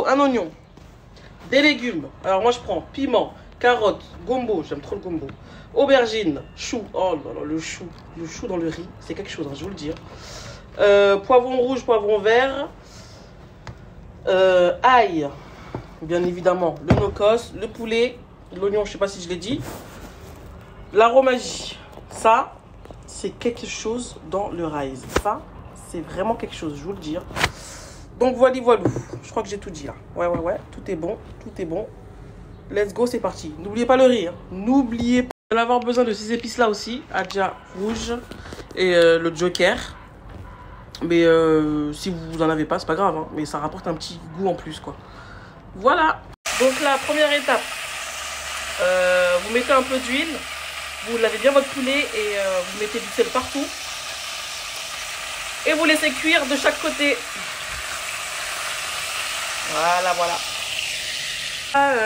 un oignon, des légumes. Alors moi je prends piment, carotte, gombo, j'aime trop le gombo, aubergine, chou. Oh là là, le chou dans le riz, c'est quelque chose, hein, je vous le dis. Poivron rouge, poivron vert, ail, bien évidemment, le no-cos, le poulet, l'oignon, je sais pas si je l'ai dit, l'aromagie. Ça, c'est quelque chose dans le rice. Ça, c'est vraiment quelque chose, je vous le dis. Donc voilà, voilà. Je crois que j'ai tout dit là. Ouais. Tout est bon. Tout est bon. Let's go, c'est parti. N'oubliez pas le riz. Hein. N'oubliez pas. Vous allez avoir besoin de ces épices là aussi. Adja rouge et le joker. Mais si vous en avez pas, c'est pas grave. Hein. Mais ça rapporte un petit goût en plus, quoi. Voilà. Donc la première étape. Vous mettez un peu d'huile. Vous lavez bien votre poulet et vous mettez du sel partout. Et vous laissez cuire de chaque côté. Voilà.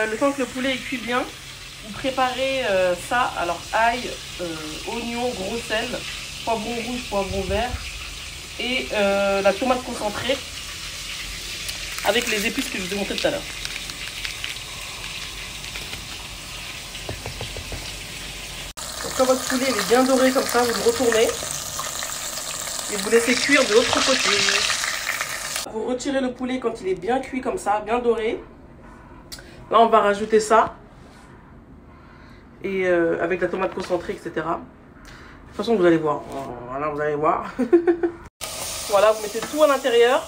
Le temps que le poulet est cuit bien, vous préparez ça. Alors ail, oignon, gros sel, poivron rouge, poivron vert et la tomate concentrée avec les épices que je vous ai montré tout à l'heure. Donc quand votre poulet est bien doré comme ça, vous le retournez et vous laissez cuire de l'autre côté. Vous retirez le poulet quand il est bien cuit comme ça, bien doré. Là, on va rajouter ça. Et avec la tomate concentrée, etc. De toute façon, vous allez voir. Voilà, vous allez voir. Voilà, vous mettez tout à l'intérieur.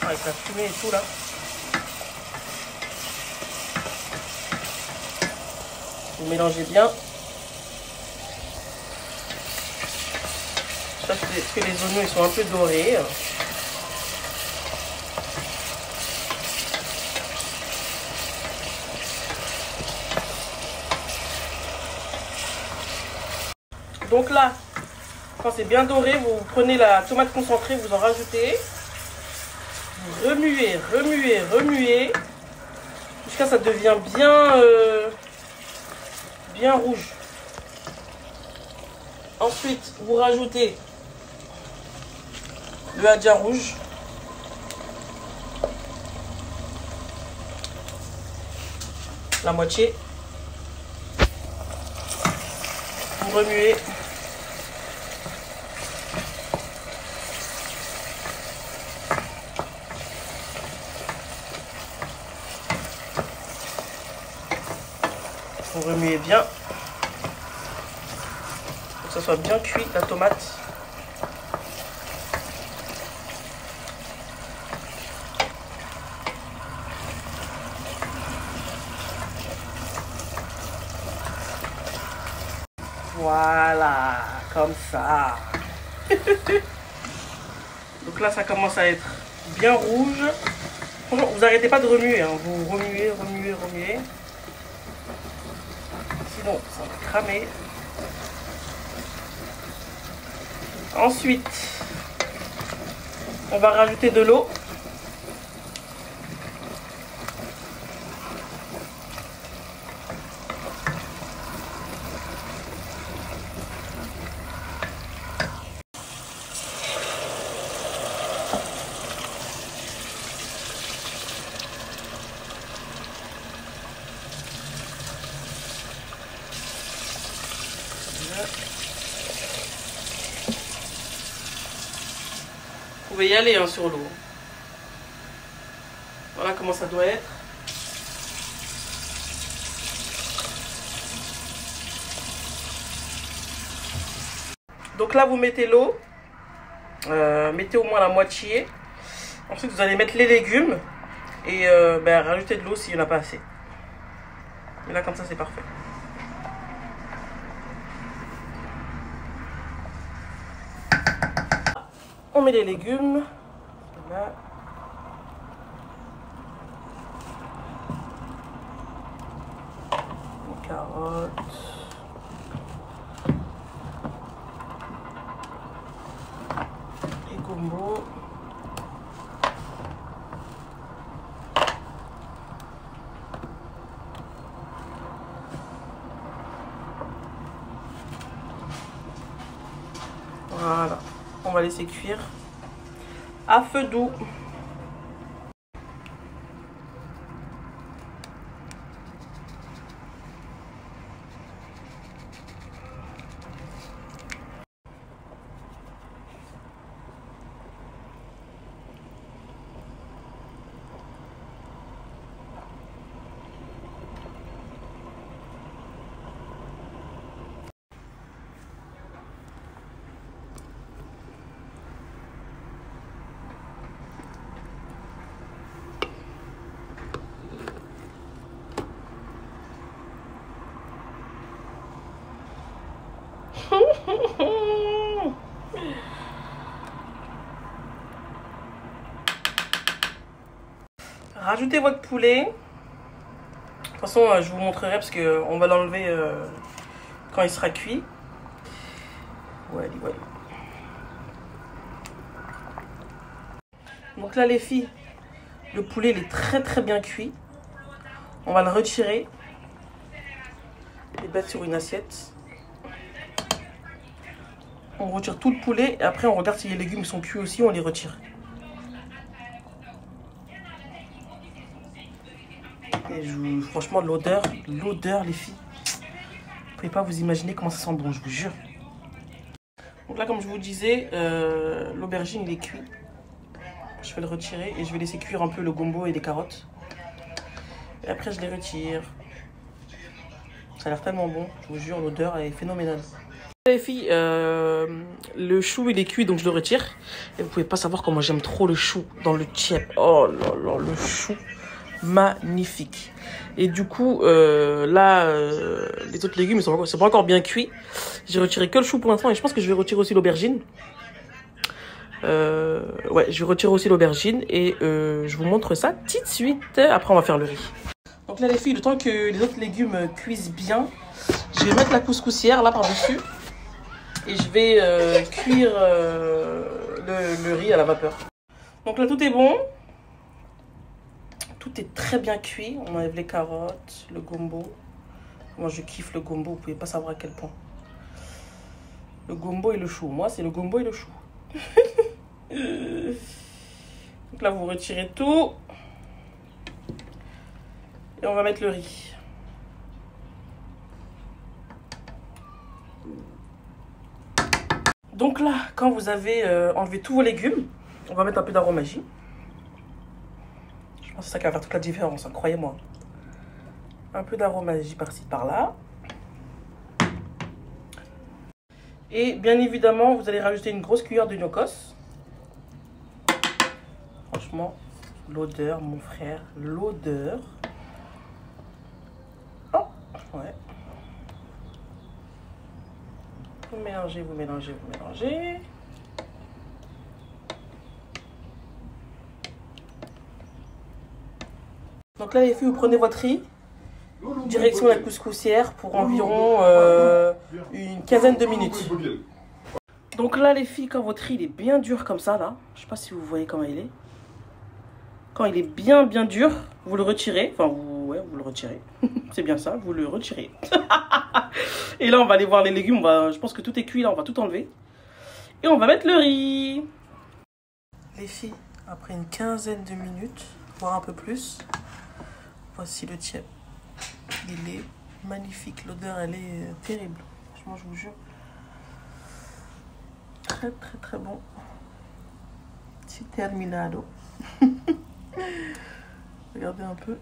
Avec la fumée et tout là. Vous mélangez bien. Ça, c'est que les oignons ils sont un peu dorés. Donc là, quand c'est bien doré, vous prenez la tomate concentrée, vous en rajoutez. Vous remuez. Jusqu'à ce que ça devient bien rouge. Ensuite, vous rajoutez le adja rouge. La moitié. Vous remuez. Vous remuez bien pour que ça soit bien cuit la tomate. Voilà, comme ça. Donc là, ça commence à être bien rouge. Franchement, vous n'arrêtez pas de remuer, hein. Vous remuez. Sinon, ça va cramer. Ensuite, on va rajouter de l'eau. Vous pouvez y aller hein, sur l'eau. Voilà comment ça doit être. Donc là, vous mettez l'eau. Mettez au moins la moitié. Ensuite, vous allez mettre les légumes. Et rajouter de l'eau s'il n'y en a pas assez. Et là, comme ça, c'est parfait. On met les légumes. Là. Les carottes. Les gombo. Voilà. On va laisser cuire à feu doux. Rajoutez votre poulet. De toute façon, je vous montrerai parce qu'on va l'enlever quand il sera cuit. Voilà, voilà. Donc là, les filles, le poulet il est très bien cuit. On va le retirer et mettre sur une assiette. On retire tout le poulet et après on regarde si les légumes sont cuits aussi, on les retire. Et franchement, l'odeur les filles, vous pouvez pas vous imaginer comment ça sent bon, je vous jure. Donc là, comme je vous disais, l'aubergine il est cuit. Je vais le retirer et je vais laisser cuire un peu le gombo et les carottes. Et après, je les retire. Ça a l'air tellement bon, je vous jure, l'odeur est phénoménale. Les filles, le chou il est cuit donc je le retire. Et vous pouvez pas savoir comment j'aime trop le chou dans le tchèp. Oh là là, le chou. Magnifique. Et du coup là les autres légumes c'est pas encore bien cuit. J'ai retiré que le chou pour l'instant et je pense que je vais retirer aussi l'aubergine. Ouais, je vais retirer aussi l'aubergine et je vous montre ça tout de suite. Après on va faire le riz. Donc là les filles, le temps que les autres légumes cuisent bien, je vais mettre la couscoussière là par dessus et je vais cuire le riz à la vapeur. Donc là tout est bon. Tout est très bien cuit. On enlève les carottes, le gombo. Moi, je kiffe le gombo. Vous pouvez pas savoir à quel point. Le gombo et le chou. Moi, c'est le gombo et le chou. Donc là, vous retirez tout. Et on va mettre le riz. Donc là, quand vous avez enlevé tous vos légumes, on va mettre un peu d'aromagie. C'est ça qui va faire toute la différence, hein, croyez-moi. Un peu d'aromagie par-ci, par-là. Et bien évidemment, vous allez rajouter une grosse cuillère de gnocchos. Franchement, l'odeur, mon frère, l'odeur. Oh, ouais. Vous mélangez, vous mélangez, vous mélangez. Donc là, les filles, vous prenez votre riz, direction la couscoussière pour environ une quinzaine de minutes. Donc là, les filles, quand votre riz il est bien dur comme ça, là, je sais pas si vous voyez comment il est. Quand il est bien dur, vous le retirez. Enfin, ouais, vous le retirez. C'est bien ça, vous le retirez. Et là, on va aller voir les légumes. Je pense que tout est cuit, là, on va tout enlever. Et on va mettre le riz. Les filles, après une quinzaine de minutes, voire un peu plus, voici le tchèp. Il est magnifique. L'odeur, elle est terrible. Franchement, je vous jure. Très bon. C'est terminado. Regardez un peu.